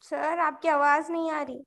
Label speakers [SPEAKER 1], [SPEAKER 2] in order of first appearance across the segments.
[SPEAKER 1] Sir आपकी आवाज नहीं आ रही।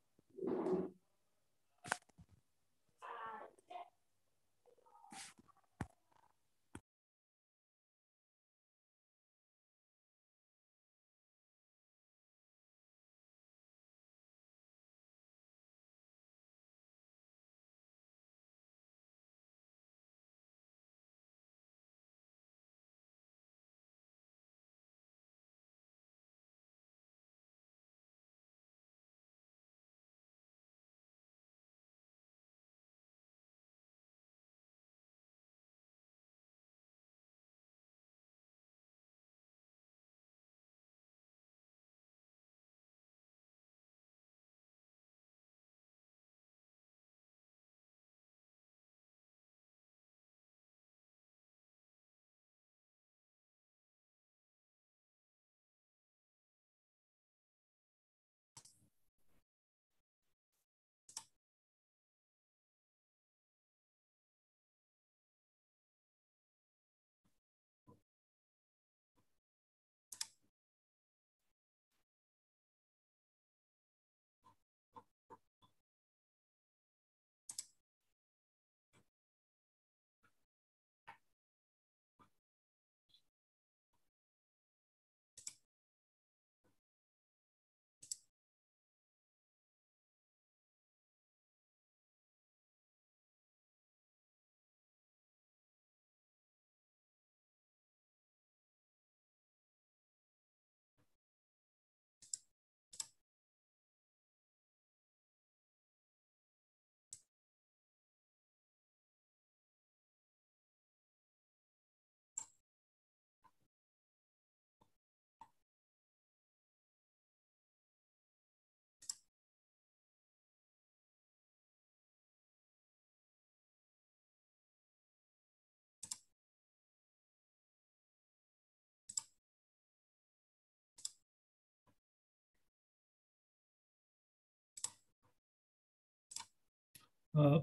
[SPEAKER 2] Uh,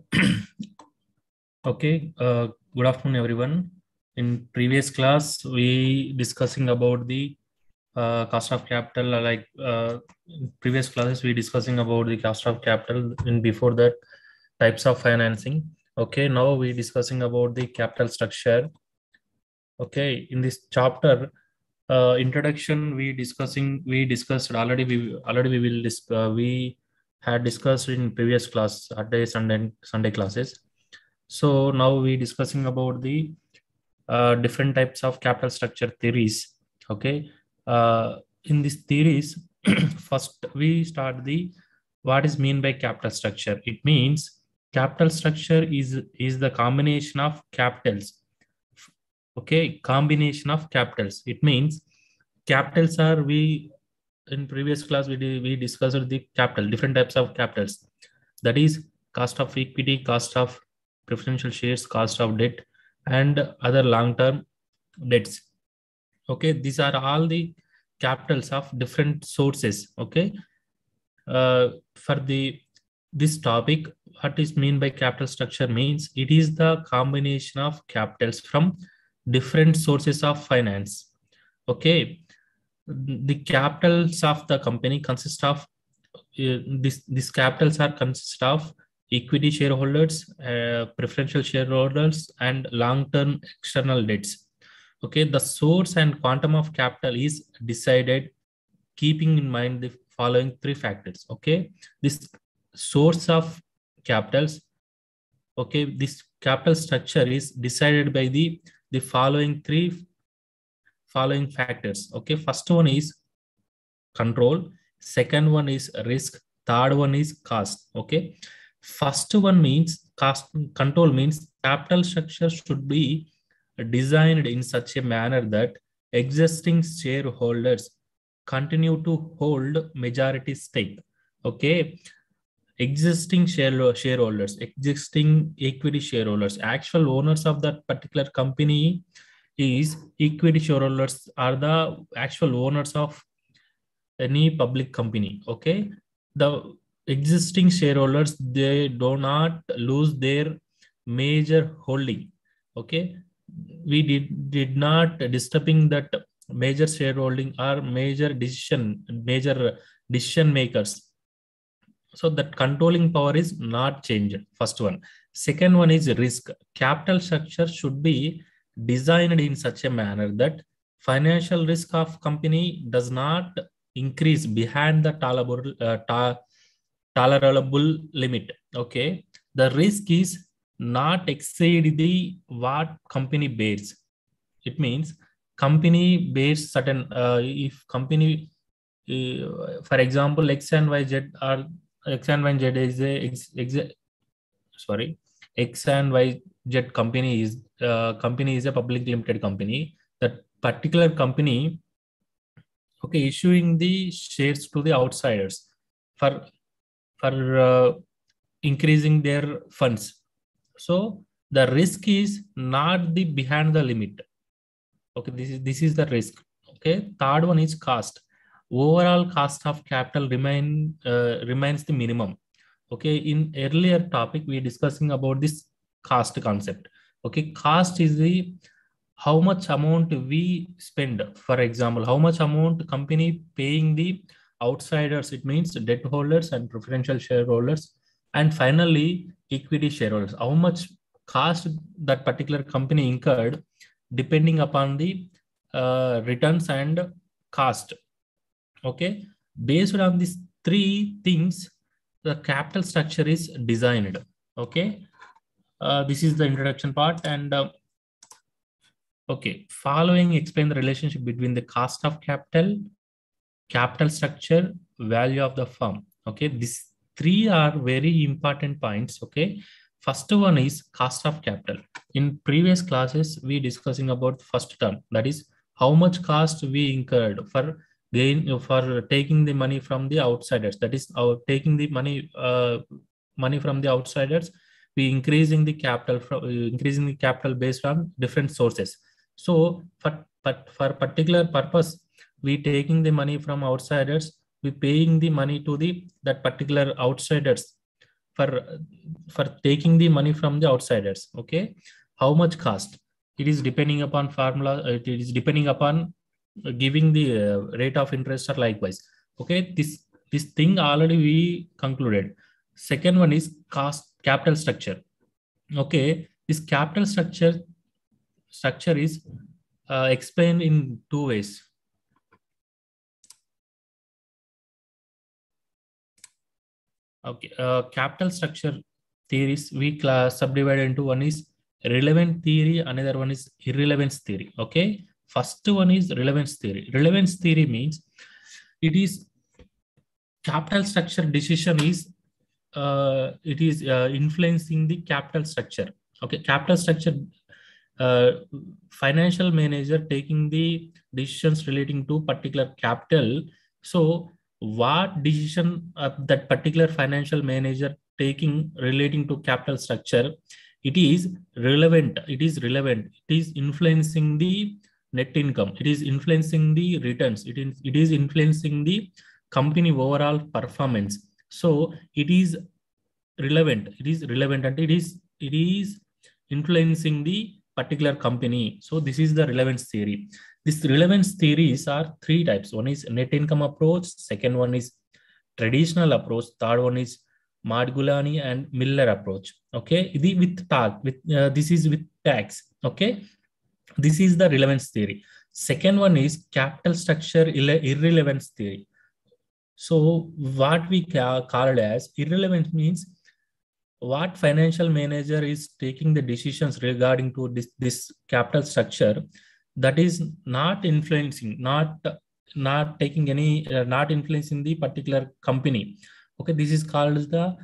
[SPEAKER 2] okay. Good afternoon, everyone. In previous class, we discussing about the cost of capital. In previous classes, we discussing about the cost of capital. And before that, types of financing. Okay. Now we discussing about the capital structure. Okay. In this chapter, introduction, we discussed already. We had discussed in previous class Saturday, Sunday classes. So now we discussing about the different types of capital structure theories. Okay, in these theories, first we start the what is mean by capital structure. It means capital structure is the combination of capitals. Okay, combination of capitals. It means capitals are we in previous class we discussed the capital different types of capitals, that is cost of equity, cost of preferential shares, cost of debt, and other long term debts. Okay, these are all the capitals of different sources. Okay, for the this topic, what is mean by capital structure means it is the combination of capitals from different sources of finance. Okay, the capitals of the company consist of this capitals are consist of equity shareholders, preferential shareholders, and long-term external debts. Okay, the source and quantum of capital is decided keeping in mind the following three factors. Okay, this source of capitals. Okay, this capital structure is decided by the following factors. Okay, first one is control, second one is risk, third one is cost. Okay, first one means cost. Control means capital structure should be designed in such a manner that existing shareholders continue to hold majority stake. Okay, existing shareholders, existing equity shareholders, actual owners of that particular company is equity shareholders are the actual owners of any public company. Okay, the existing shareholders, they do not lose their major holding. Okay, we did not disturbing that major shareholding or major decision makers. So that controlling power is not changed. First one. Second one is risk. Capital structure should be designed in such a manner that financial risk of company does not increase behind the tolerable limit. Okay, the risk is not exceed the what company bears. It means company bears certain if company for example x and y z are X and Y Z is a sorry, X and Y Z company is a public limited company. That particular company, okay, issuing the shares to the outsiders for for increasing their funds. So the risk is not the behind the limit. Okay, this is the risk. Okay, third one is cost. Overall cost of capital remains the minimum. Okay, in earlier topic we discussing about this cost concept. Okay, cost is the how much amount we spend. For example, how much amount company paying the outsiders, it means debt holders and preferential shareholders, and finally equity shareholders, how much cost that particular company incurred depending upon the returns and cost. Okay, based on these three things the capital structure is designed. Okay, this is the introduction part, and okay, following explain the relationship between the cost of capital, capital structure, value of the firm. Okay, these three are very important points. Okay, first one is cost of capital. In previous classes we discussing about first term, that is how much cost we incurred for taking the money from the outsiders, that is our taking the money from the outsiders. We increasing the capital based on different sources. So for particular purpose we taking the money from outsiders, we paying the money to the that particular outsiders for for taking the money from the outsiders. Okay, how much cost, it is depending upon formula, it is depending upon giving the rate of interest or likewise. Okay, this thing already we concluded. Second one is cost capital structure. Okay, this capital structure is explained in two ways. Okay, capital structure theories we subdivide into one is relevant theory, another one is irrelevance theory. Okay, first one is relevance theory. Relevance theory means it is capital structure decision is influencing the capital structure. Okay, capital structure, uh, financial manager taking the decisions relating to particular capital. So what decision that particular financial manager taking relating to capital structure, it is influencing the net income, it is influencing the returns, it is influencing the company overall performance. So it is relevant and it is influencing the particular company. So this is the relevance theory. This relevance theories are three types. One is net income approach, second one is traditional approach, third one is Margulani and Miller approach. Okay, this is with tax. Okay, this is the relevance theory. Second one is capital structure irrelevance theory. So what we called as irrelevant means what financial manager is taking the decisions regarding to this capital structure, that is not influencing, not taking any, not influencing the particular company. Okay, this is called as the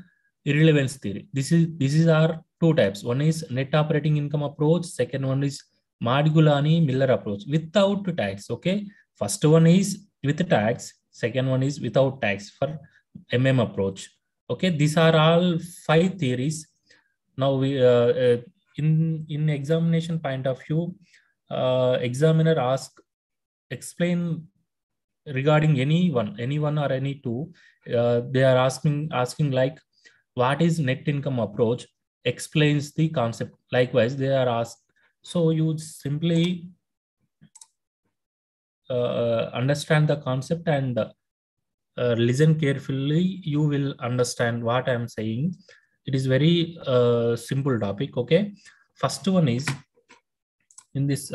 [SPEAKER 2] irrelevance theory. This is our two types. One is net operating income approach. Second one is Margulani Miller approach without tax. Okay, first one is with tax. Second one is without tax for approach. Okay, these are all five theories. Now we in examination point of view, examiner explain regarding anyone or any two. They are asking like what is net income approach, explains the concept. Likewise, they are asked. So you simply understand the concept and listen carefully, you will understand what I am saying. It is very simple topic. Okay, first one is in this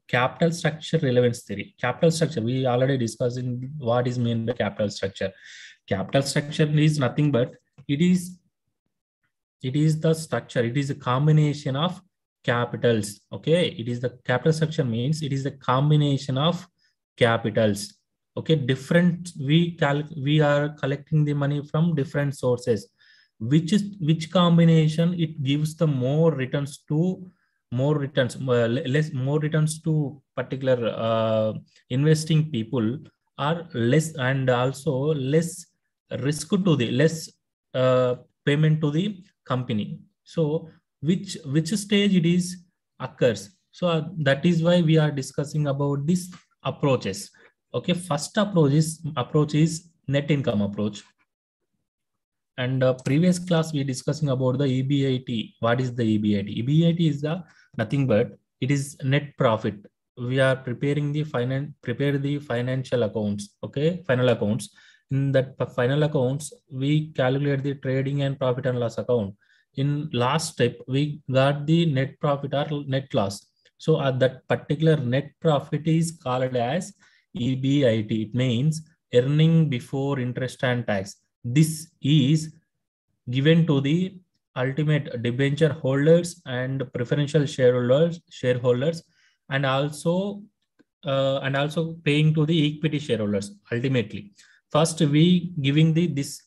[SPEAKER 2] capital structure relevance theory. Capital structure, we already discussed in what is meant by capital structure. Capital structure is nothing but it is the structure, it is a combination of capitals. Okay, it is the capital structure means it is the combination of capitals. Okay, different, we are collecting the money from different sources, which combination it gives the more returns to more returns less more returns to particular investing people, are less, and also less risk to the less payment to the company. So which stage it is occurs. So that is why we are discussing about these approaches. Okay, first approach is net income approach. And previous class we discussing about the EBIT. What is the EBIT? EBIT is the nothing but it is net profit. We are preparing the prepare the financial accounts. Okay, final accounts. In that final accounts, we calculate the trading and profit and loss account. In last step, we got the net profit or net loss. So that particular net profit is called as EBIT. It means earning before interest and tax. This is given to the ultimate debenture holders and preferential shareholders, and also paying to the equity shareholders ultimately. First, we giving the this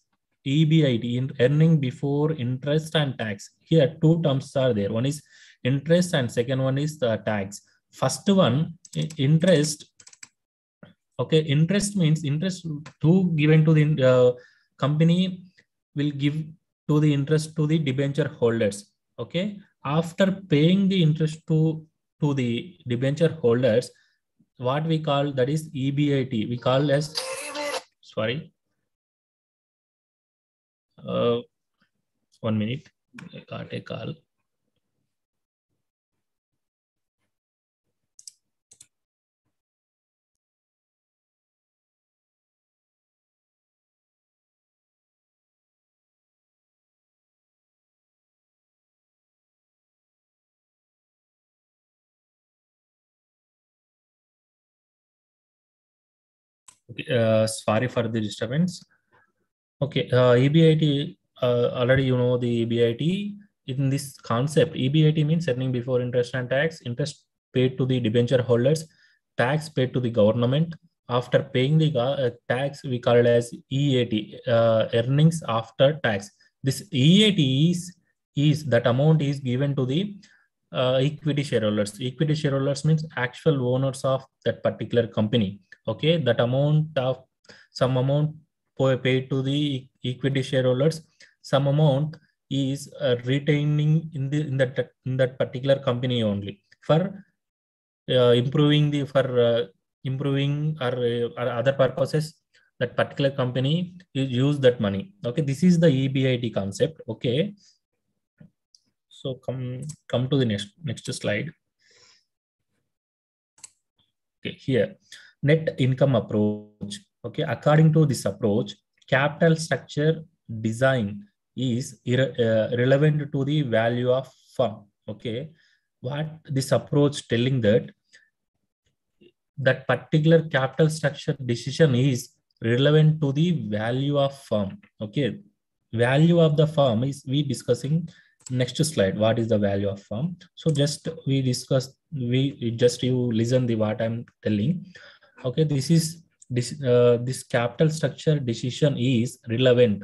[SPEAKER 2] EBIT, in earning before interest and tax. Here two terms are there. One is interest and second one is the tax. First one, interest. Okay, interest means interest to given to the company will give to the interest to the debenture holders. Okay, after paying the interest to the debenture holders, what we call that is EBIT. We call as sorry. 1 minute. I got a call. Okay, sorry for the disturbance. Okay, EBIT, already you know the EBIT. In this concept, EBIT means earning before interest and tax, interest paid to the debenture holders, tax paid to the government. After paying the tax, we call it as EAT, earnings after tax. This EAT is that amount is given to the equity shareholders. Equity shareholders means actual owners of that particular company. Okay, that amount of some amount paid to the equity shareholders, some amount is retaining in that particular company only for improving or other purposes. That particular company is use that money. Okay, this is the EBIT concept. Okay, so come to the next slide. Okay, here net income approach. Okay, according to this approach, capital structure design is relevant to the value of firm. Okay, what this approach telling that particular capital structure decision is relevant to the value of firm. Okay, value of the firm is we discussing next slide. What is the value of firm? So just we discuss, you listen the what I'm telling. Okay, this capital structure decision is relevant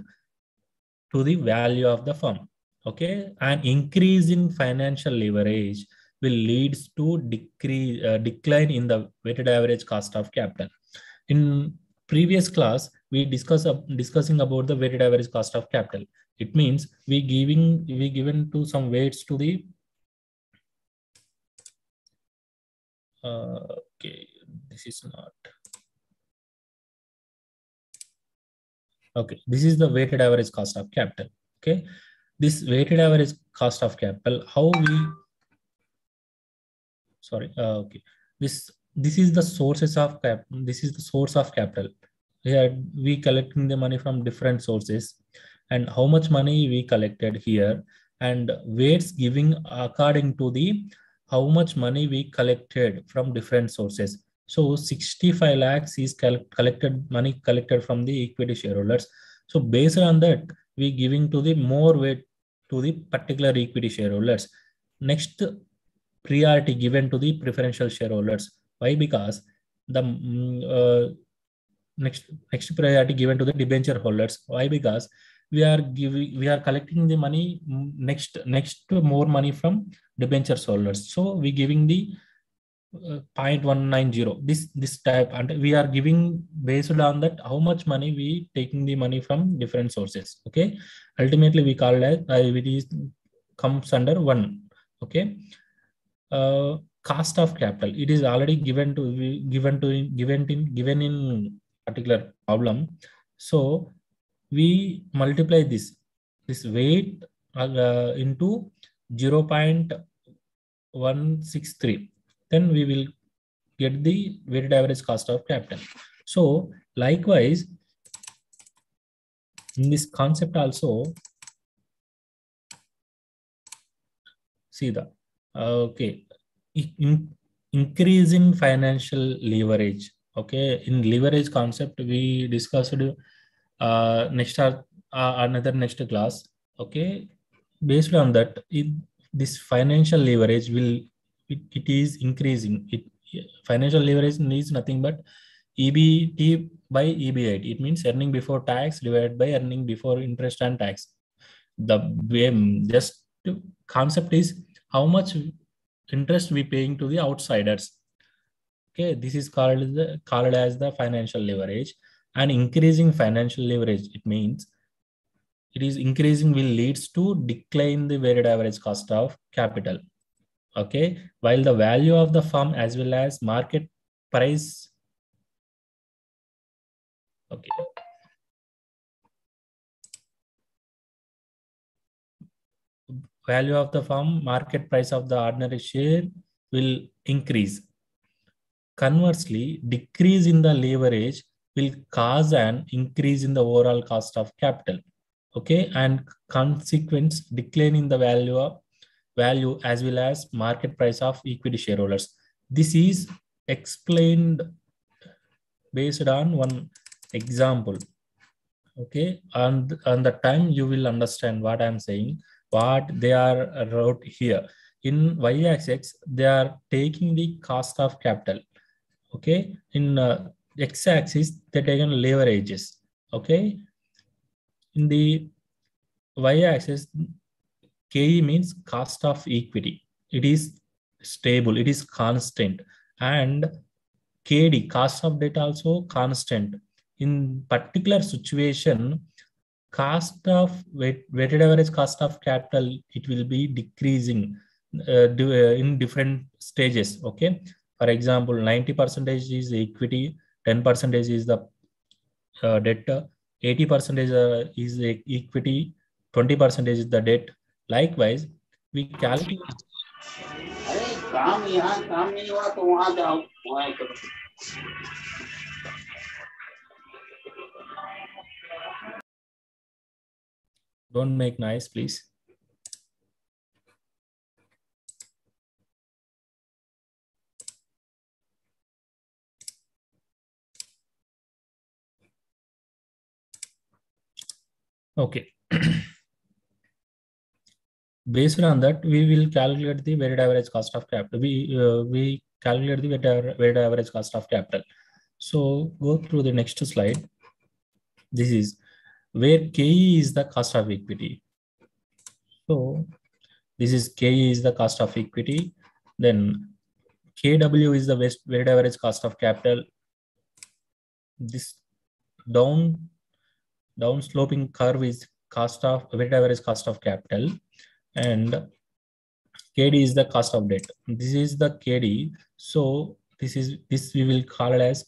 [SPEAKER 2] to the value of the firm. Okay, an increase in financial leverage will leads to decline in the weighted average cost of capital. In previous class, we discussing about the weighted average cost of capital. It means we given to some weights to the okay, this is not okay. This is the weighted average cost of capital. Okay, this weighted average cost of capital, how we sorry okay, this this is the sources of this is the source of capital. Here we collecting the money from different sources, and how much money we collected here, and weights giving according to the how much money we collected from different sources. So 65 lakhs is collected money collected from the equity shareholders. So based on that, we giving to the more weight to the particular equity shareholders. Next, priority given to the preferential shareholders. Why? Because the next priority given to the debenture holders. Why? Because we are collecting the money, next to more money from debenture holders. So we giving the 0.190, this type, and we are giving based on that how much money we taking the money from different sources. Okay, ultimately we call it it is comes under one. Okay, cost of capital, it is already given in particular problem. So we multiply this weight into 0.163, then we will get the weighted average cost of capital. So likewise, in this concept also, see the okay, in, increase in financial leverage. Okay, in leverage concept we discussed next another next class. Okay, based on that, this financial leverage will, it is increasing. It financial leverage needs nothing but EBT by EBIT. It means earning before tax divided by earning before interest and tax. The just concept is how much interest we paying to the outsiders. Okay, this is called as the financial leverage. And increasing financial leverage, it means it is increasing will leads to decline the weighted average cost of capital. Okay, while the value of the firm as well as market price. Okay, value of the firm, market price of the ordinary share will increase. Conversely, decrease in the leverage will cause an increase in the overall cost of capital. Okay, and consequence decline in the value as well as market price of equity shareholders. This is explained based on one example. Okay, and the time you will understand what I'm saying, what they are wrote here. In y-axis, they are taking the cost of capital. Okay, in x-axis they taken leverages. Okay, in the y-axis, ke means cost of equity. It is stable, it is constant. And kd, cost of debt, also constant. In particular situation, cost of weighted average cost of capital, it will be decreasing in different stages. Okay, for example, 90% is equity, 10% is the debt, 80% is equity, 20% is the debt. Likewise, we calculate.
[SPEAKER 3] अरे काम यहाँ काम नहीं हुआ तो वहां जाओ, वहां करो.
[SPEAKER 2] Don't make noise, please. Okay. Based on that, we will calculate the weighted average cost of capital. We calculate the weighted average cost of capital. So go through the next slide. This is where KE is the cost of equity. So this is KE is the cost of equity. Then KW is the weighted average cost of capital. This down sloping curve is cost of weighted average cost of capital, and KD is the cost of debt. This is the KD. So this we will call it as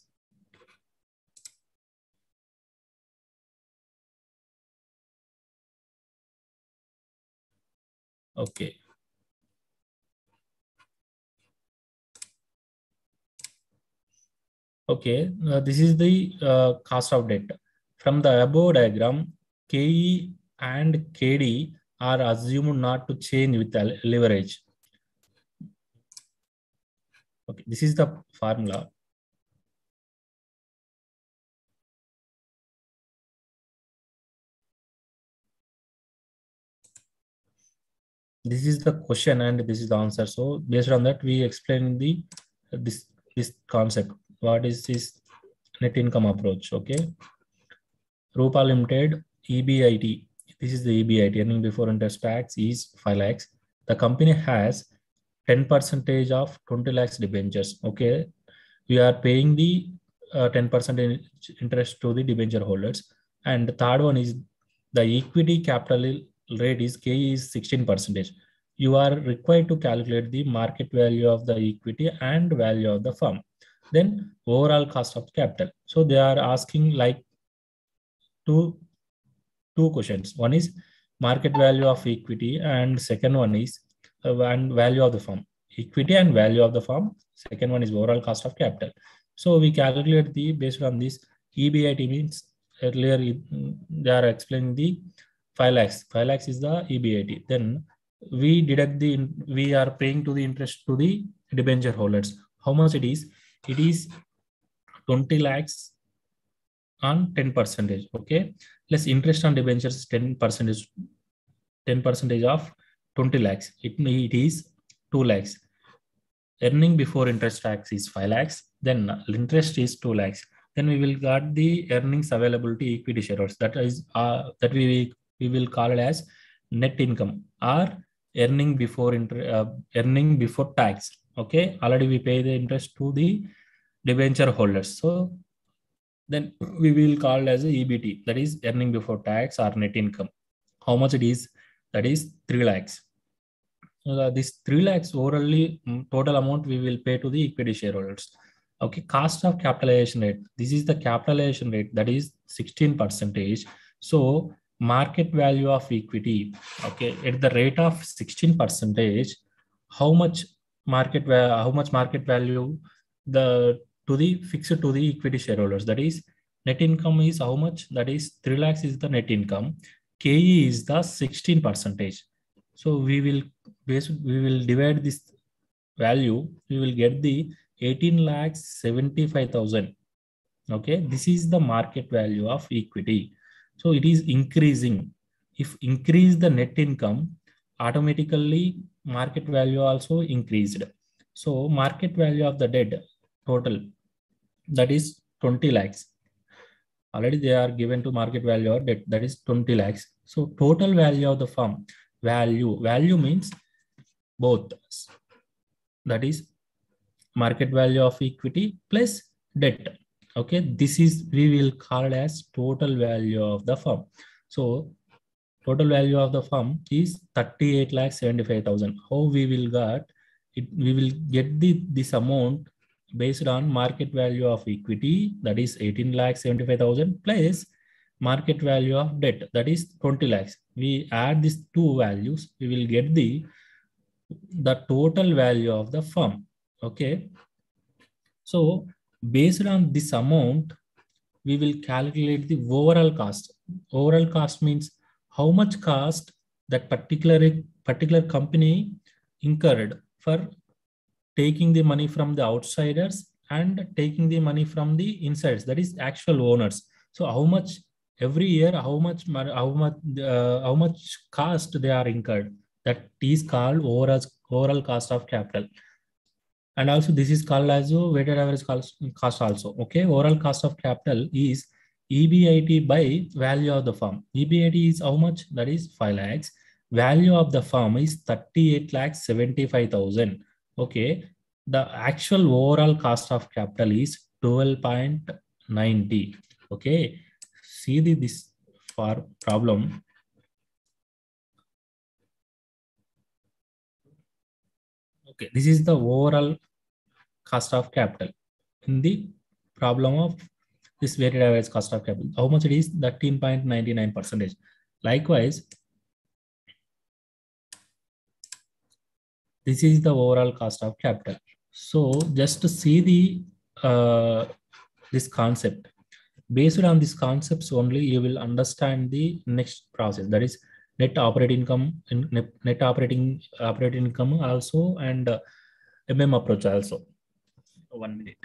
[SPEAKER 2] okay. Okay, this is the cost of debt. From the above diagram, KE and KD are assumed not to change with the leverage. Okay, this is the formula. This is the question and this is the answer. So based on that, we explain the this concept. What is this net income approach? Okay, Rupa Limited EBIT. This is the EBIT, earning before interest tax, is 5 lakhs. The company has 10% of 20 lakhs debentures. Okay, we are paying the 10% interest to the debenture holders. And the third one is the equity capital rate is K is 16%. You are required to calculate the market value of the equity and value of the firm. Then overall cost of capital. So they are asking like two questions. One is market value of equity, and second one is and value of the firm. Equity and value of the firm. Second one is overall cost of capital. So we calculate the based on this EBIT means earlier they are explaining the 5 lakhs. 5 lakhs is the EBIT. Then we are paying to the interest to the debenture holders. How much it is? It is 20 lakhs on 10%. Okay, less interest on debentures 10%, 10% of 20 lakhs. It is 2 lakhs. Earning before interest tax is 5 lakhs. Then interest is 2 lakhs. Then we will got the earnings availability equity shareholders. That is that we will call it as net income or earning before tax. Okay, already we pay the interest to the debenture holders. So then we will call as a EBT, that is earning before tax or net income. How much it is? That is 3 lakhs. This 3 lakhs orally total amount we will pay to the equity shareholders. Okay, cost of capitalization rate. This is the capitalization rate, that is 16%. So market value of equity. Okay, at the rate of 16%, how much market value the to the fixed to the equity shareholders? That is net income is how much? That is 3 lakhs is the net income. KE is the 16%. So we will divide this value. We will get the 18 lakhs 75,000. Okay, this is the market value of equity. So it is increasing. If increase the net income, automatically market value also increased. So market value of the debt total, that is 20 lakhs. Already they are given to market value or debt, that is 20 lakhs. So total value of the firm, value means both, that is market value of equity plus debt. Okay, this is we will call as total value of the firm. So total value of the firm is 38 lakh 75,000. How we will get it? We will get this amount based on market value of equity, that is 18 lakh 75,000 plus market value of debt, that is 20 lakhs. We add these two values, we will get the total value of the firm. Okay, so based on this amount, we will calculate the overall cost. Overall cost means how much cost that particular company incurred for taking the money from the outsiders and taking the money from the insiders, that is actual owners. So how much every year, how much cost they are incurred, that is called overall cost of capital. And also this is called as a weighted average cost also. Okay, overall cost of capital is EBIT by value of the firm. EBIT is how much? That is 5 lakhs. Value of the firm is 38 lakhs 75,000. Okay, the actual overall cost of capital is 12.90. Okay, see this for problem. Okay, this is the overall cost of capital in the problem of this weighted average cost of capital. How much it is? 13.99%. Likewise, this is the overall cost of capital. So just to see the this concept. Based on these concepts only, you will understand the next process, that is net operating income, net operating income also, and approach also. 1 minute.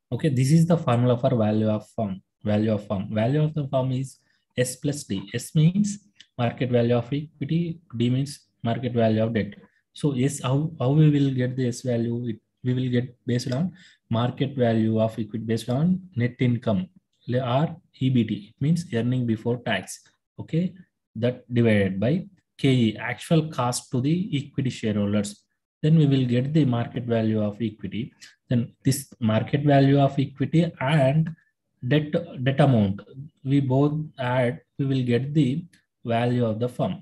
[SPEAKER 2] Okay, this is the formula for value of firm. Value of firm. Value of the firm is S plus D. S means market value of equity. D means market value of debt. So yes, how we will get the S value? We will get based on market value of equity based on net income or EBT. It means earning before tax. Okay, that divided by KE, actual cost to the equity shareholders. Then we will get the market value of equity. Then this market value of equity and debt amount, we both add, we will get the value of the firm.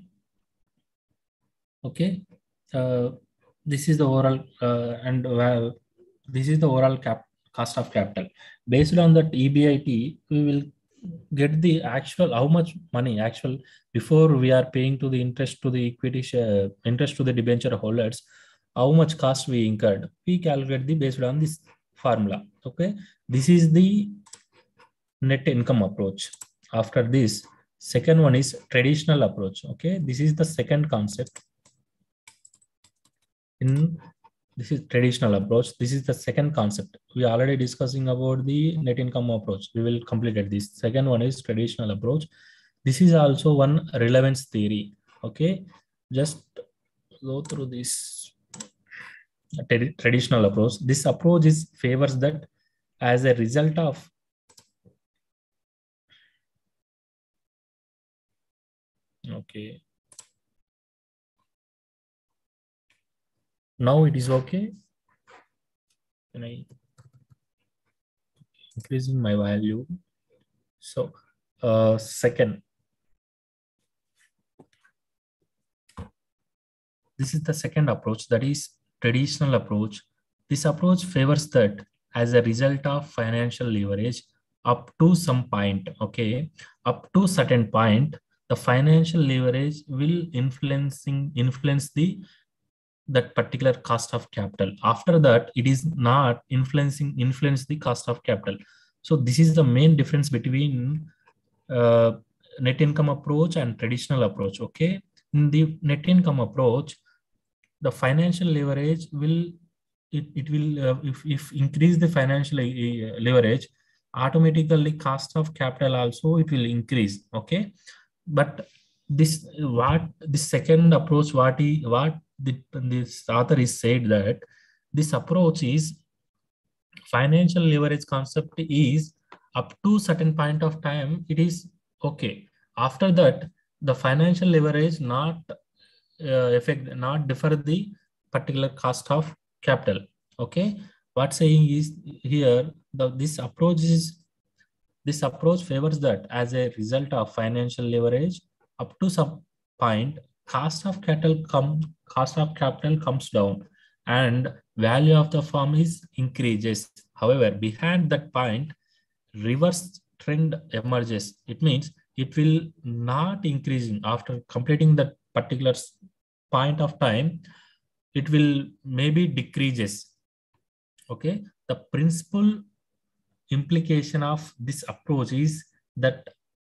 [SPEAKER 2] Okay, this is the overall this is the overall cost of capital. Based on that EBIT, we will get the actual how much money actual before we are paying to the interest to the equity share, interest to the debenture holders, how much cost we incurred. We calculate the based on this formula. Okay, this is the net income approach. After this, second one is traditional approach. Okay, this is the second concept. This is traditional approach. This is the second concept. We are already discussing about the net income approach. We will complete it. This second one is traditional approach. This is also one relevance theory. Okay, just go through this traditional approach. This approach is favors that as a result of okay. Now it is okay. Can I increasing my value? So second, this is the second approach, that is traditional approach. This approach favors that as a result of financial leverage up to some point. Okay, up to certain point, the financial leverage will influence the that particular cost of capital. After that, it is not influence the cost of capital. So this is the main difference between net income approach and traditional approach. Okay, in the net income approach, the financial leverage will it will if increase the financial leverage, automatically cost of capital also it will increase. Okay, but this second approach, this author is said that this approach is financial leverage concept is up to certain point of time it is okay. After that, the financial leverage not not differ the particular cost of capital. Okay, what saying is here this approach favors that as a result of financial leverage up to some point, cost of capital comes down and value of the firm is increases. However, behind that point, reverse trend emerges. It means it will not increasing after completing that particular point of time. It will maybe decreases. Okay, the principal implication of this approach is that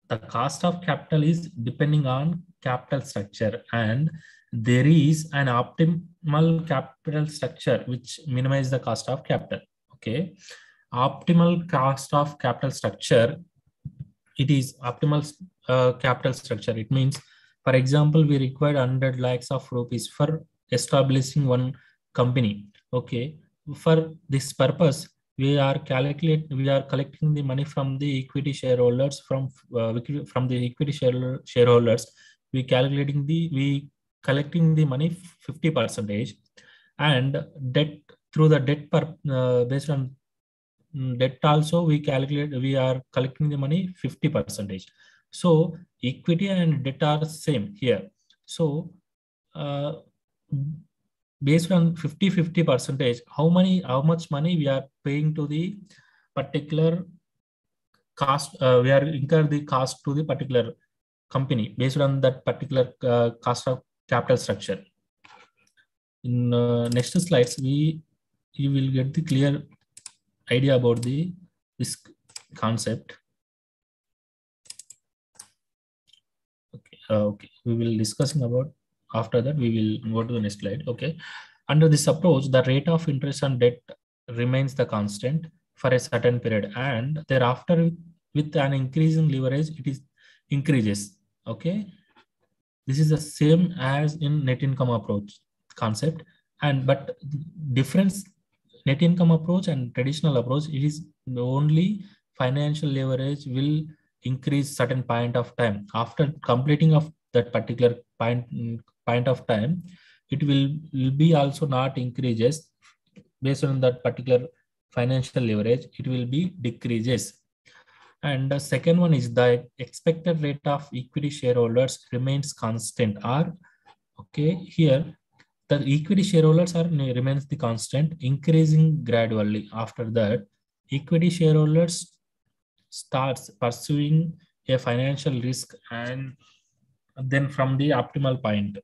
[SPEAKER 2] the cost of capital is depending on capital structure, and there is an optimal capital structure which minimizes the cost of capital. Okay, optimal cost of capital structure, it is optimal capital structure. It means, for example, we require 100 lakhs of rupees for establishing one company. Okay, for this purpose, we are collecting the money from the equity shareholders. From the equity shareholders, we collecting the money 50%, and debt through the debt based on debt also we are collecting the money 50%. So equity and debt are same here. So based on 50-50 percentage, how much money we are paying to the particular cost, we are incur the cost to the particular company based on that particular cost of capital structure. In next slides, you will get the clear idea about this concept. Okay, we will discussing about, after that we will go to the next slide. Okay, under this approach, the rate of interest on debt remains the constant for a certain period, and thereafter with an increasing leverage it is increases. Okay, this is the same as in net income approach concept, and but difference, net income approach and traditional approach, it is only financial leverage will increase certain point of time. After completing of that particular point of time, it will be also not increases based on that particular financial leverage, it will be decreases. And the second one is the expected rate of equity shareholders remains constant. Or okay, here the equity shareholders remains the constant, increasing gradually. After that, equity shareholders starts pursuing a financial risk, and then from the optimal point.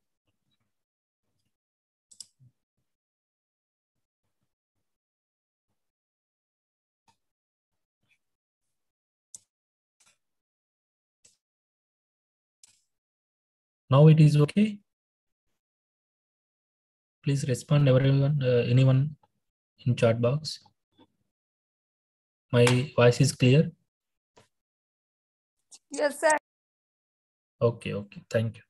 [SPEAKER 2] Now it is okay. Please respond, everyone, anyone in chat box. My voice is clear.
[SPEAKER 1] Yes, sir.
[SPEAKER 2] Okay, thank you.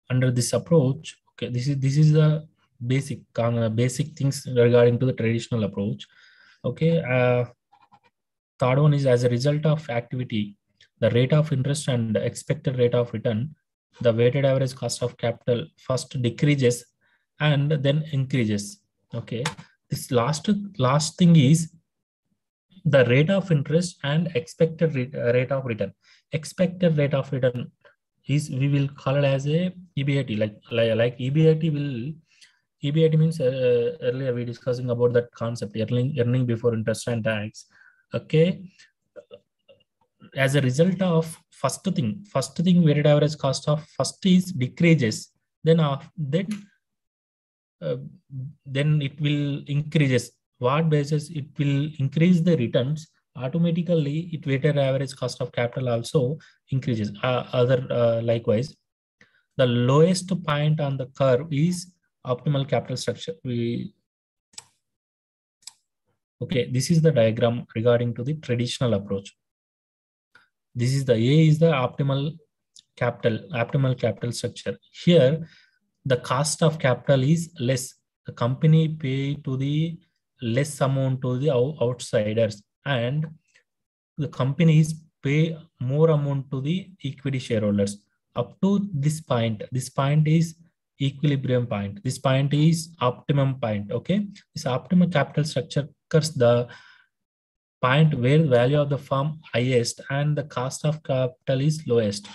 [SPEAKER 2] Under this approach, okay, this is the basic things regarding to the traditional approach. Okay, third one is, as a result of activity, the rate of interest and the expected rate of return, the weighted average cost of capital first decreases and then increases. Okay, this last thing is the rate of interest and expected rate of return. Expected rate of return is, we will call it as a EBIT. Like EBIT means earlier we discussing about that concept, earning before interest and tax. Okay, as a result of first thing, weighted average cost of first is decreases, then it will increases. What basis it will increase the returns? Automatically, it weighted average cost of capital also increases. Likewise, the lowest point on the curve is optimal capital structure. Okay, this is the diagram regarding to the traditional approach. This is the A is the optimal capital structure. Here, the cost of capital is less. The company pay to the less amount to the outsiders, and the companies pay more amount to the equity shareholders. Up to this point is equilibrium point. This point is optimum point. Okay, this optimal capital structure occurs the point where the value of the firm highest and the cost of capital is lowest.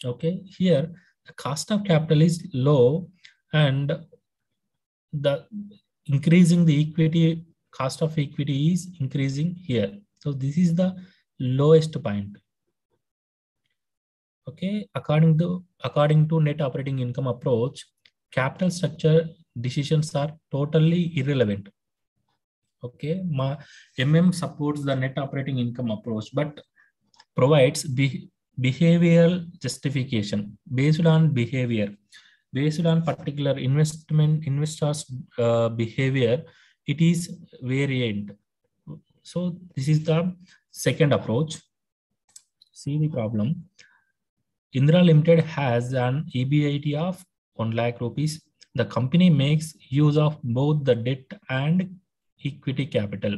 [SPEAKER 2] Okay, here the cost of capital is low and the increasing the equity, cost of equity is increasing here. So this is the lowest point. Okay, according to net operating income approach, capital structure decisions are totally irrelevant. Okay, MM supports the net operating income approach, but provides behavioral justification based on behavior, based on particular investors' behavior. It is variant. So this is the second approach. See the problem. Indra Limited has an EBIT of 1 lakh rupees. The company makes use of both the debt and equity capital.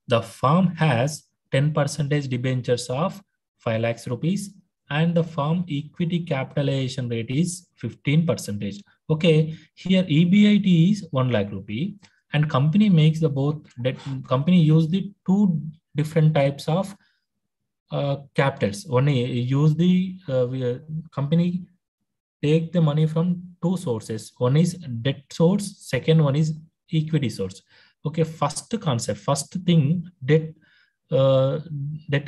[SPEAKER 2] The firm has 10% debentures of 5 lakhs rupees and the firm equity capitalization rate is 15%. Okay, here EBIT is 1 lakh rupee and company makes the both debt. Company use the two different types of capitals. One use the company take the money from two sources. One is debt source, second one is equity source. Okay, first concept, first thing, debt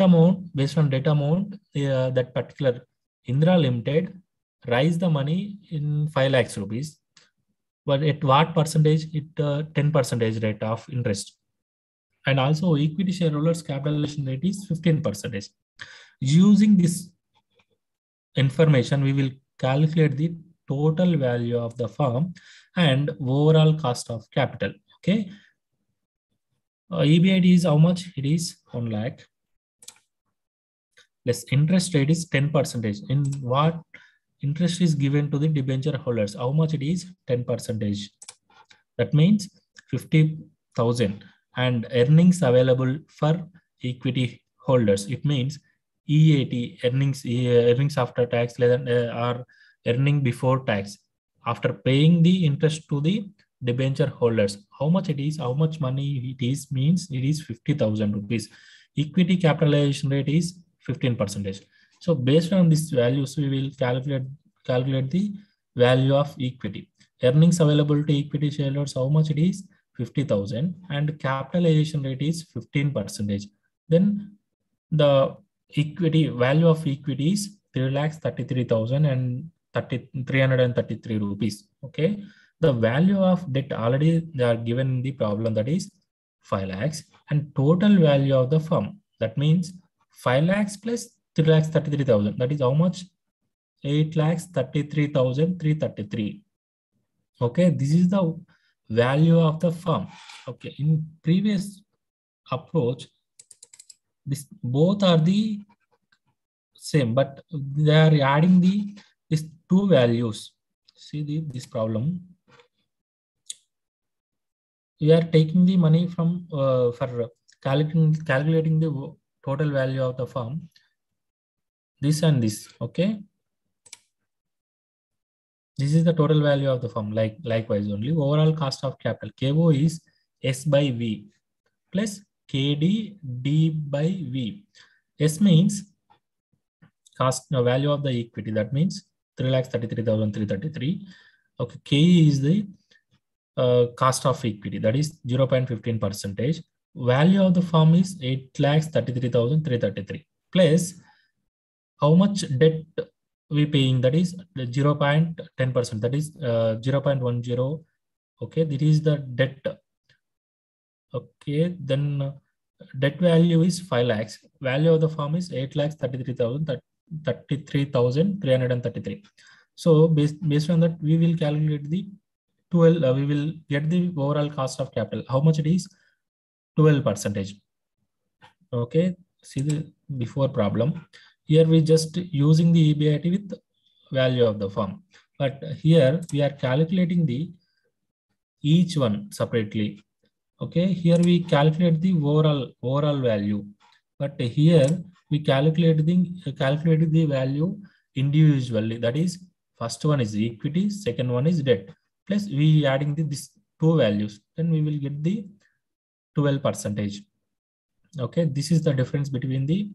[SPEAKER 2] amount, based on debt amount, that particular Indra Limited raise the money in 5 lakhs rupees, but at what percentage? It 10% rate of interest. And also equity shareholders capitalization rate is 15%. Using this information, we will calculate the total value of the firm and overall cost of capital. Okay. EBIT is how much? It is 1 lakh. Less interest rate is 10%. In what interest is given to the debenture holders? How much it is? 10%. That means 50,000. And earnings available for equity holders. It means EAT, earnings after tax, or earning before tax. After paying the interest to the debenture holders, how much it is? How much money it is? Means it is 50,000 rupees. Equity capitalization rate is 15%. So based on these values, we will calculate the value of equity. Earnings available to equity shareholders, how much it is? 50,000, and capitalization rate is 15%. Then the equity value of equity is 3,33,000 and 333 rupees. Okay. The value of debt already they are given in the problem, that is 5 lakhs, and total value of the firm, that means 5 lakhs plus 3,33,000. That is how much? 8,33,333. Okay, this is the value of the firm. Okay, in previous approach, this both are the same, but they are adding these two values. See this problem. We are taking the money from for calculating the total value of the firm. This and this. Okay. This is the total value of the firm. Likewise only overall cost of capital. KO is S by V plus KD D by V. S means cost value of the equity. That means 3,33,333. Okay. K is the cost of equity. That is 0.15%. Value of the firm is 8,33,333 plus how much debt we paying, that is 0.10%, that is 0.10. Okay, this is the debt. Okay, then debt value is 5 lakhs. Value of the firm is 8,33,333. So based on that, we will calculate the 12. We will get the overall cost of capital. How much it is? 12%. Okay, see the before problem. Here we just using the EBIT with value of the firm, but here we are calculating the each one separately. Okay, here we calculate the overall value, but here we calculate the value individually. That is, first one is equity, second one is debt. Plus we adding these two values, then we will get the 12%. Okay, this is the difference between the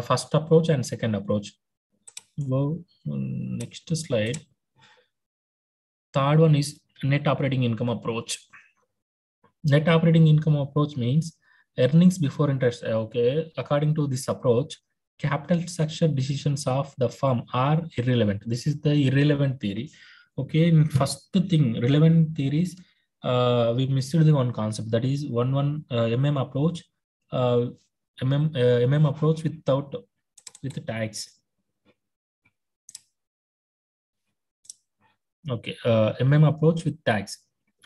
[SPEAKER 2] first approach and second approach. Go next slide. Third one is net operating income approach. Net operating income approach means earnings before interest. Okay, according to this approach, capital structure decisions of the firm are irrelevant. This is the irrelevant theory. Okay, first thing, relevant theories, we missed the one concept, that is MM approach. MM approach with tax. Okay, MM approach with tax.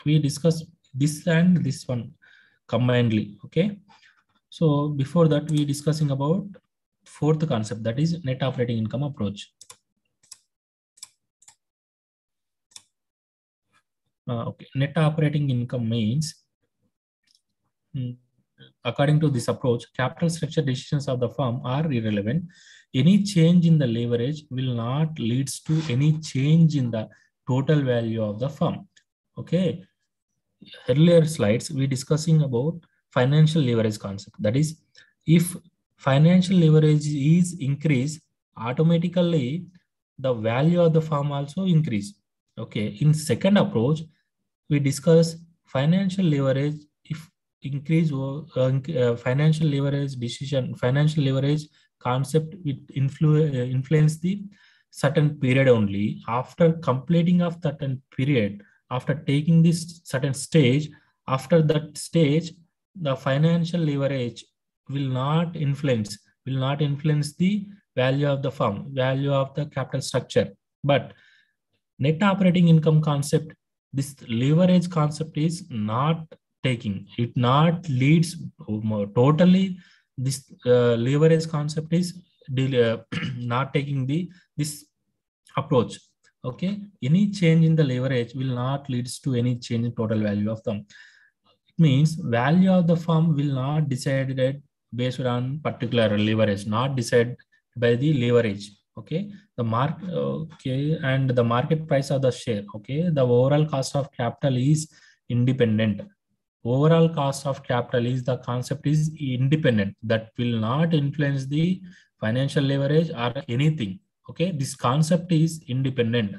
[SPEAKER 2] We discuss this and this one combinedly. Okay, so before that we discussing about fourth concept, that is net operating income approach. Okay, net operating income means according to this approach, capital structure decisions of the firm are irrelevant. Any change in the leverage will not leads to any change in the total value of the firm. Okay. earlier slides, we discussing about financial leverage concept. That is, if financial leverage is increased, automatically the value of the firm also increase. Okay. In second approach, we discuss financial leverage. If increase financial leverage decision, financial leverage concept, it influence the certain period only. After completing of certain period, after taking this certain stage, after that stage, the financial leverage will not influence the value of the firm, value of the capital structure. But net operating income concept, this leverage concept is not taking, it not leads totally. This leverage concept is not taking the this approach. Okay, any change in the leverage will not leads to any change in total value of them. It means value of the firm will not decided based on particular leverage, not decided by the leverage. Okay, the market, okay, and the market price of the share. Okay, the overall cost of capital is independent. Overall cost of capital is the concept is independent, that will not influence the financial leverage or anything. Okay, this concept is independent.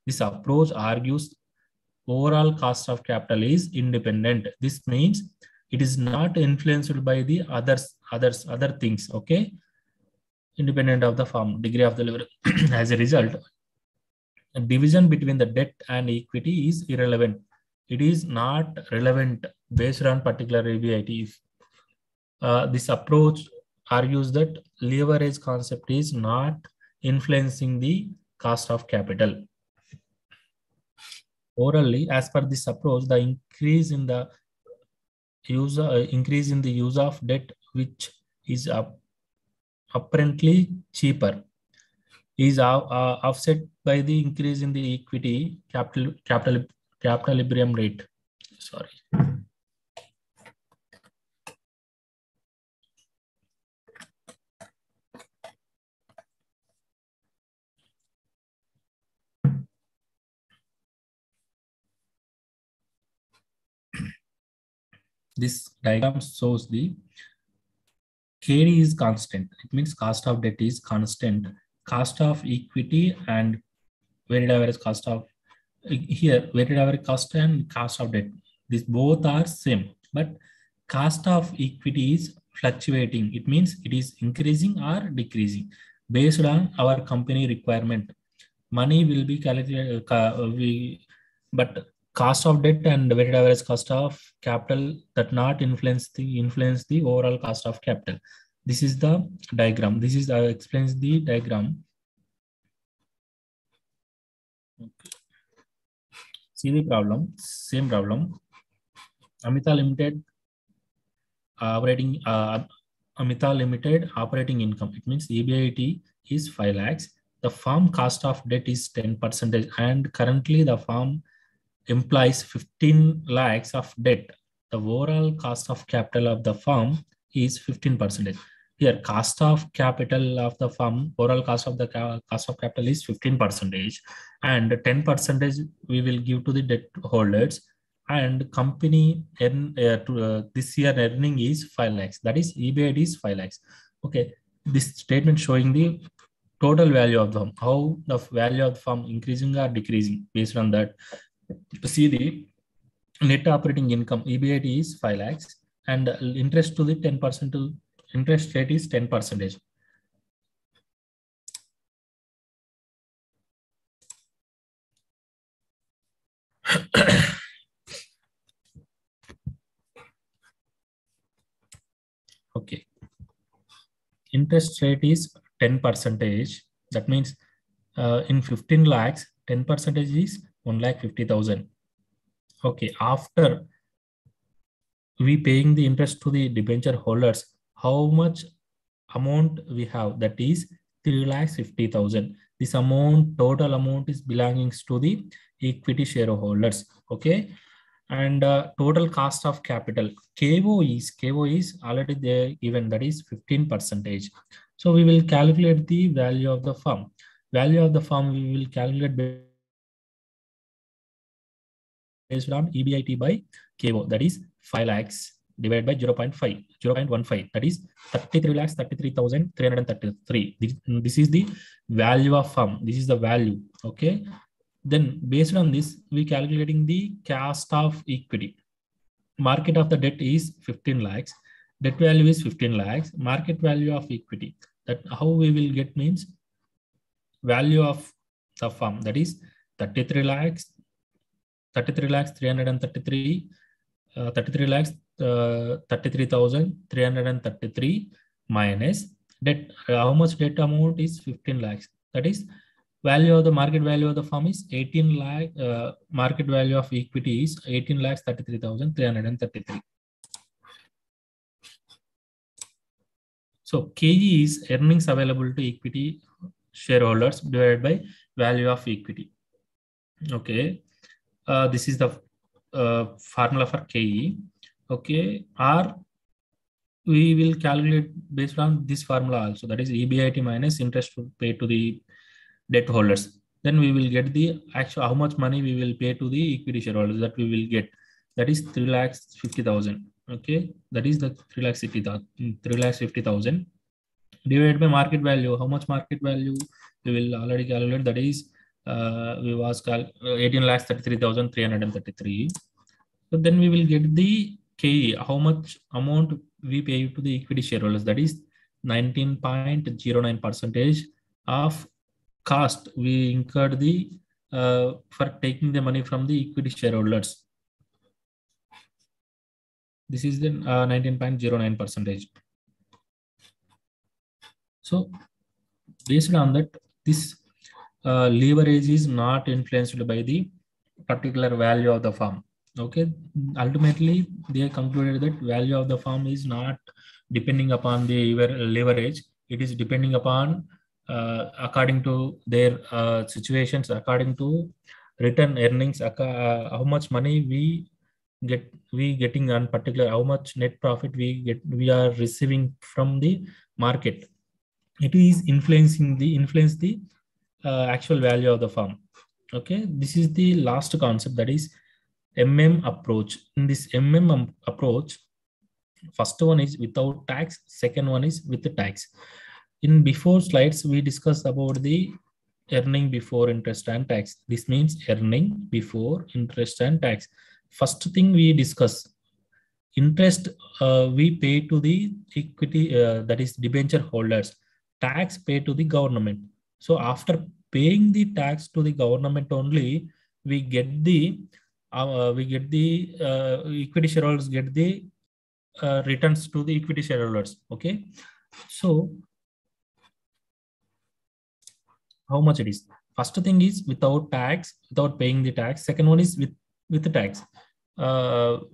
[SPEAKER 2] This approach argues overall cost of capital is independent. This means it is not influenced by the other things. Okay, independent of the firm degree of the leverage. As a result, a division between the debt and equity is irrelevant. It is not relevant based on particular EBIT. If this approach argues that leverage concept is not influencing the cost of capital. Orally, as per this approach, the increase in the use of debt, which is apparently cheaper, is offset by the increase in the equity capitalibrium rate. Sorry. This diagram shows the KD is constant. It means cost of debt is constant. Cost of equity and weighted average cost of here, weighted average cost and cost of debt. These both are same, but cost of equity is fluctuating. It means it is increasing or decreasing based on our company requirement. Money will be calculated, but cost of debt and weighted average cost of capital that not influence the overall cost of capital. This is the diagram. This is explains the diagram. Okay. See the problem, same problem. Amita Limited operating Amita Limited operating income. It means EBIT is 5 lakhs. The firm cost of debt is 10%, and currently the firm implies 15 lakhs of debt. The overall cost of capital of the firm is 15%. Here, cost of capital of the firm, overall cost of the cost of capital is 15%, and 10% we will give to the debt holders. And company this year earning is 5 lakhs. That is EBIT is 5 lakhs. Okay, this statement showing the total value of the firm, how the value of the firm increasing or decreasing. Based on that, see the net operating income EBIT is 5 lakhs, and interest to the 10% to interest rate is 10%. Okay, interest rate is 10%. That means in 15 lakhs, 10% is 1,50,000. Okay, after we paying the interest to the debenture holders, how much amount we have? That is 3,50,000. This amount, total amount, is belonging to the equity shareholders. Okay, and total cost of capital KO is already there given, that is 15%. So we will calculate the value of the firm. Value of the firm we will calculate based on EBIT by KO, that is 5 lakhs divided by 0.5, 0.15, that is 33,33,333. This is the value of firm. This is the value. Okay. Then based on this, we calculating the cost of equity. Market of the debt is 15 lakhs. Debt value is 15 lakhs. Market value of equity. That how we will get means value of the firm, that is 33 lakhs, 333, 33 lakhs, 33,333 minus debt. How much debt amount is 15 lakhs? That is value of the market value of the firm is 18 lakh. Market value of equity is 18 lakhs 33,333. So KE is earnings available to equity shareholders divided by value of equity. Okay, this is the formula for KE. Okay, or we will calculate based on this formula also, that is EBIT minus interest paid to the debt holders. Then we will get the actual how much money we will pay to the equity shareholders, that we will get, that is 3,50,000. Okay, that is the 3,50,000 divided by market value. How much market value we will already calculate, that is we was 18,33,333. So then we will get the KE, how much amount we pay to the equity shareholders, that is 19.09% of cost we incurred the for taking the money from the equity shareholders. This is the 19.09%. So based on that, this leverage is not influenced by the particular value of the firm. Okay, ultimately they concluded that value of the firm is not depending upon the leverage. It is depending upon according to their situations, according to return earnings, how much money we getting on particular, how much net profit we are receiving from the market. It is influence the actual value of the firm. Okay, this is the last concept, that is approach. In this approach, first one is without tax, second one is with the tax. In before slides, we discussed about the earning before interest and tax. This means earning before interest and tax. First thing we discuss, interest we pay to the equity, that is debenture holders. Tax pay to the government. So after paying the tax to the government only, we get the equity shareholders get the returns to the equity shareholders. Okay, so how much it is? First thing is without tax, without paying the tax. Second one is with the tax. How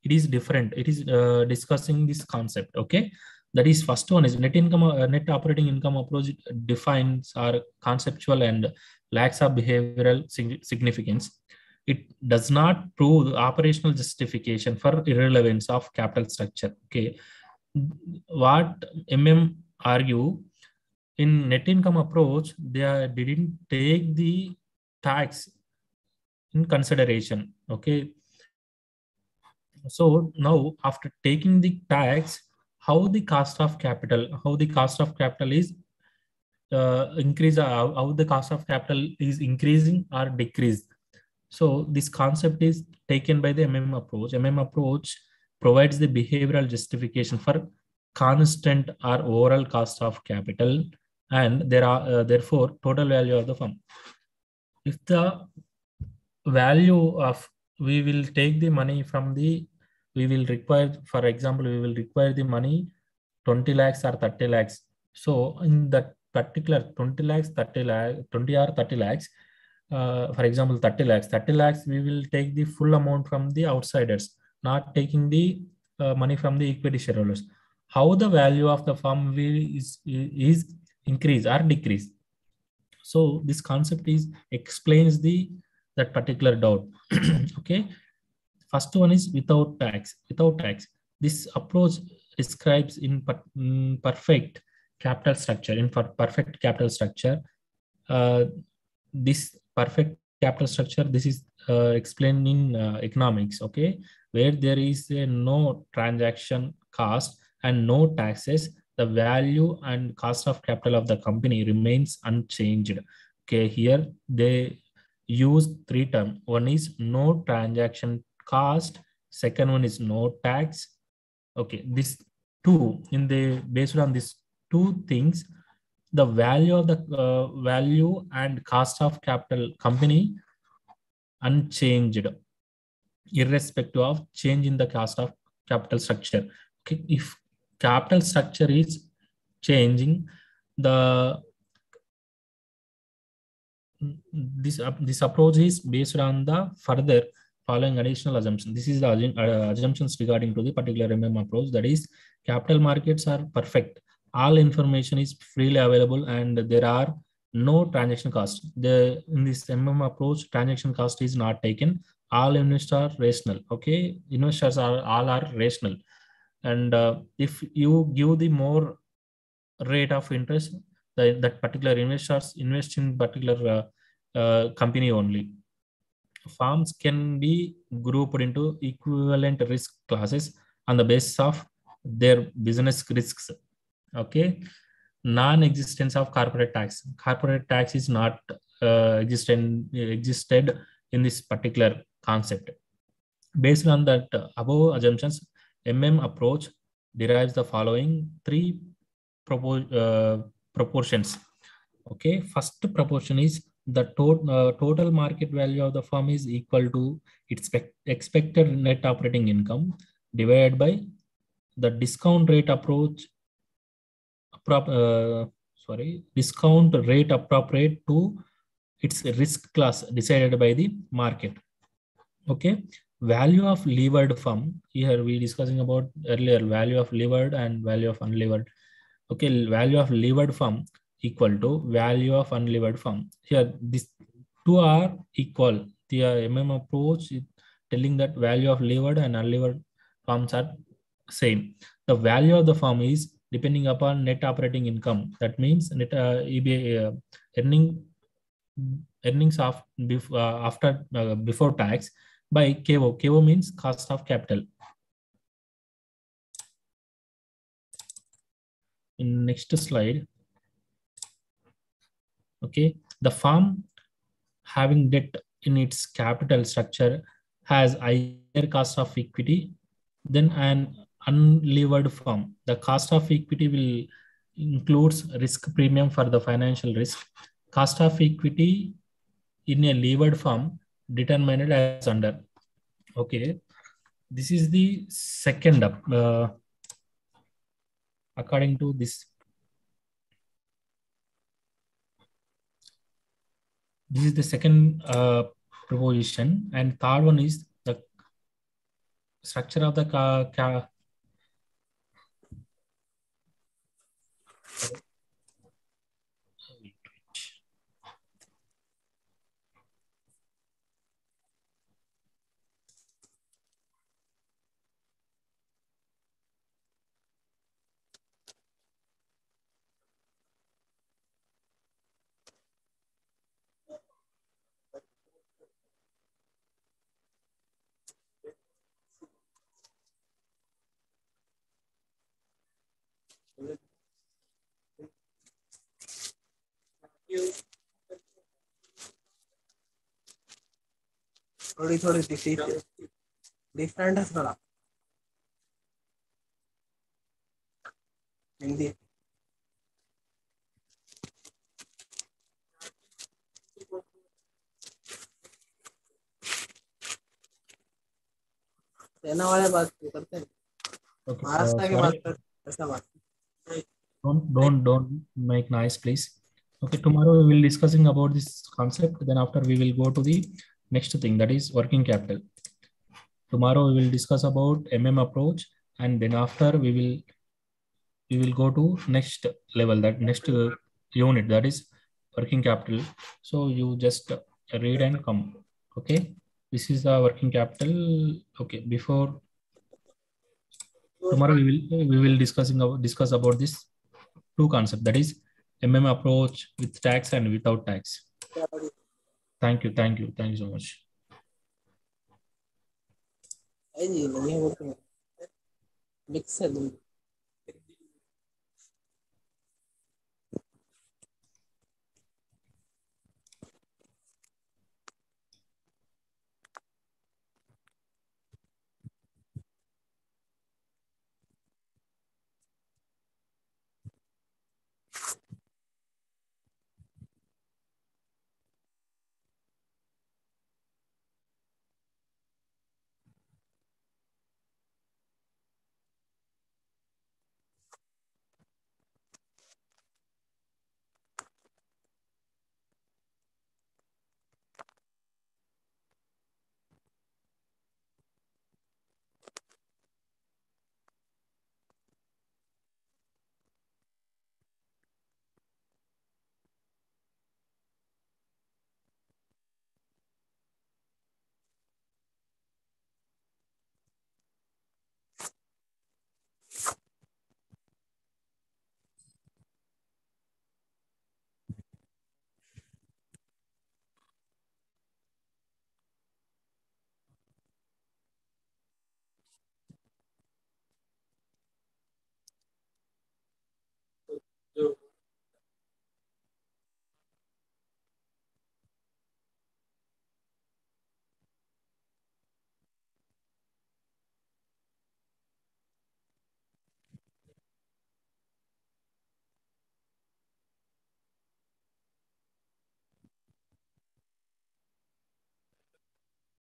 [SPEAKER 2] it is different. It is discussing this concept. Okay, that is first one is net income, net operating income approach defines our conceptual and lacks of behavioral significance. It does not prove the operational justification for irrelevance of capital structure. Okay, what argue in net income approach, they didn't take the tax in consideration. Okay, so now after taking the tax, how the cost of capital is increase, how the cost of capital is increasing or decreased. So this concept is taken by the approach. Approach provides the behavioral justification for constant or overall cost of capital, and there are therefore total value of the firm. If the value of, we will take the money from the, we will require, for example, we will require the money 20 lakhs or 30 lakhs. So in that particular 20 lakhs, 30 lakhs, 20 or 30 lakhs, for example, 30 lakhs, we will take the full amount from the outsiders, not taking the money from the equity shareholders. How the value of the firm is increase or decrease? So this concept explains that particular doubt. Okay, first one is without tax. This approach describes in perfect capital structure. This perfect capital structure. This is explained in economics, okay, where there is a no transaction cost and no taxes, the value and cost of capital of the company remains unchanged. Okay, here they use three terms. One is no transaction cost, second one is no tax. Okay, this two in the based on these two things, the value of the value and cost of capital company unchanged irrespective of change in the cost of capital structure. Okay, if capital structure is changing, the this approach is based on the further following additional assumption. This is the assumptions regarding to the particular approach, that is capital markets are perfect, all information is freely available, and there are no transaction cost. In this approach, transaction cost is not taken, all investors are rational. Okay, investors are all are rational, and if you give the more rate of interest, that particular investors invest in particular company only. Firms can be grouped into equivalent risk classes on the basis of their business risks. Okay, non-existence of corporate tax. Corporate tax is not existed in this particular concept. Based on that above assumptions, approach derives the following three proportions. Okay, first proportion is the total market value of the firm is equal to its expected net operating income divided by the discount rate approach discount rate appropriate to its risk class decided by the market. Okay, value of levered firm. Here we discussing about earlier value of levered and value of unlevered. Okay, value of levered firm equal to value of unlevered firm. Here these two are equal. The approach is telling that value of levered and unlevered firms are same. The value of the firm is depending upon net operating income. That means net earnings of after before tax by KO. KO means cost of capital. In next slide. Okay, the firm having debt in its capital structure has higher cost of equity than an unlevered firm. The cost of equity will includes risk premium for the financial risk. Cost of equity in a levered firm determined as under. Okay, this is the second according to this. This is the second proposition, and third one is the structure of the
[SPEAKER 4] थोड़ी different है थोड़ा हिंदी सेना वाले बात करते हैं महाराष्ट्र की बात करते हैं ऐसा बात
[SPEAKER 2] don't make noise, please. Okay, tomorrow we will discussing about this concept, then after we will go to the next thing, that is working capital. Tomorrow we will discuss about approach, and then after we will go to next level, that next unit, that is working capital. So you just read and come. Okay, this is the working capital. Okay, before tomorrow we will discuss about this two concept, that is approach with tax and without tax. Thank you so much.
[SPEAKER 4] है जी नहीं है वो तो mix है दोनों।